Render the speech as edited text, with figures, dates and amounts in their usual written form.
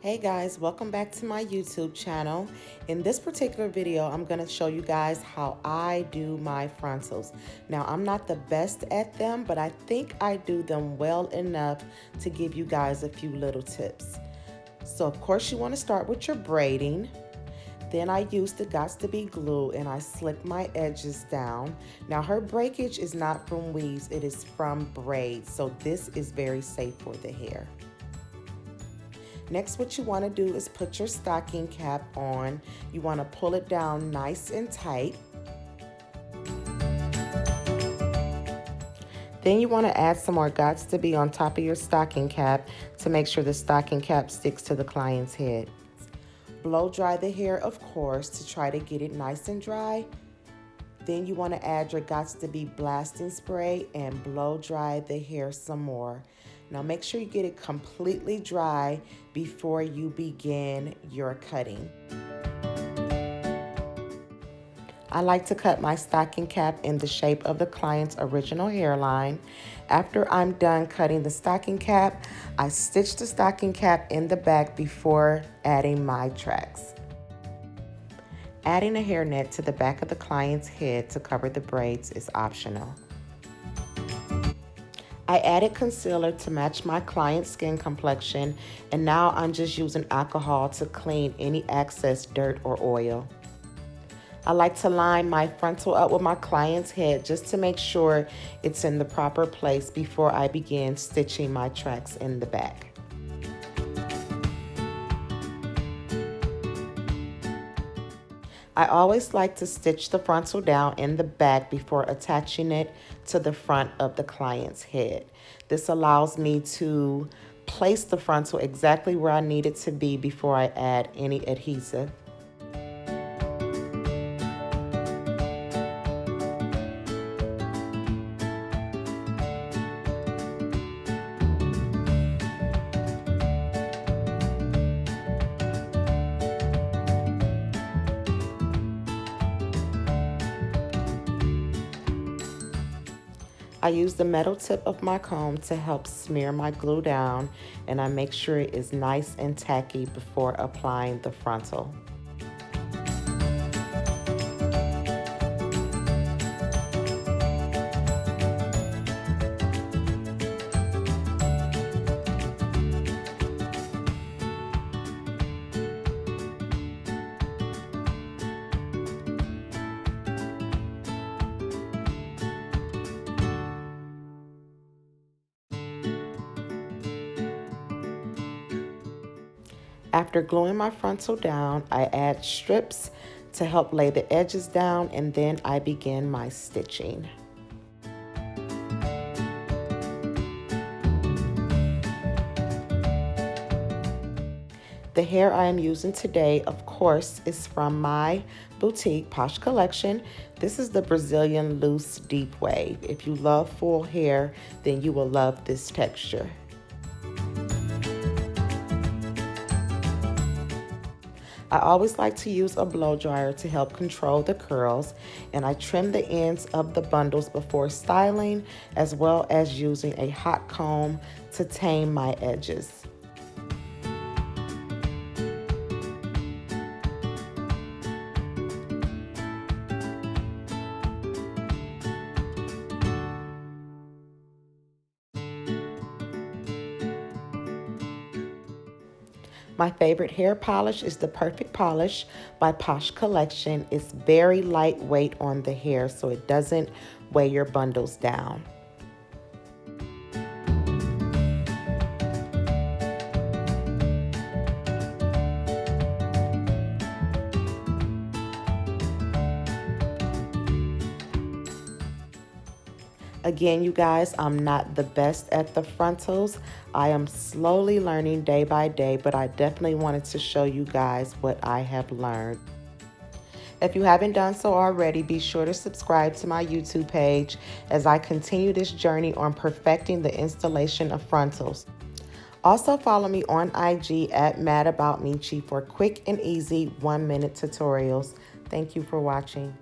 Hey guys, welcome back to my YouTube channel. In this particular video, I'm going to show you guys how I do my frontals. Now, I'm not the best at them, but I think I do them well enough to give you guys a few little tips. So, of course, you want to start with your braiding. Then I use the Gots to Be glue and I slick my edges down. Now, her breakage is not from weaves, it is from braids. So this is very safe for the hair. Next, what you want to do is put your stocking cap on. You want to pull it down nice and tight. Then you want to add some more Gots to Be on top of your stocking cap to make sure the stocking cap sticks to the client's head. Blow dry the hair, of course, to try to get it nice and dry. Then you want to add your Gots to Be blasting spray and blow dry the hair some more. Now make sure you get it completely dry before you begin your cutting. I like to cut my stocking cap in the shape of the client's original hairline. After I'm done cutting the stocking cap, I stitch the stocking cap in the back before adding my tracks. Adding a hairnet to the back of the client's head to cover the braids is optional. I added concealer to match my client's skin complexion, and now I'm just using alcohol to clean any excess dirt or oil. I like to line my frontal up with my client's head just to make sure it's in the proper place before I begin stitching my tracks in the back. I always like to stitch the frontal down in the back before attaching it to the front of the client's head. This allows me to place the frontal exactly where I need it to be before I add any adhesive. I use the metal tip of my comb to help smear my glue down, and I make sure it is nice and tacky before applying the frontal. After gluing my frontal down, I add strips to help lay the edges down, and then I begin my stitching. The hair I am using today, of course, is from my boutique Posh collection. This is the Brazilian loose deep wave. If you love full hair, then you will love this texture. I always like to use a blow dryer to help control the curls, and I trim the ends of the bundles before styling, as well as using a hot comb to tame my edges. My favorite hair polish is the Perfect Polish by Posh Collection. It's very lightweight on the hair, so it doesn't weigh your bundles down. Again, you guys, I'm not the best at the frontals. I am slowly learning day by day, but I definitely wanted to show you guys what I have learned. If you haven't done so already, be sure to subscribe to my YouTube page as I continue this journey on perfecting the installation of frontals. Also follow me on IG at MadAboutMeechie for quick and easy 1-minute tutorials. Thank you for watching.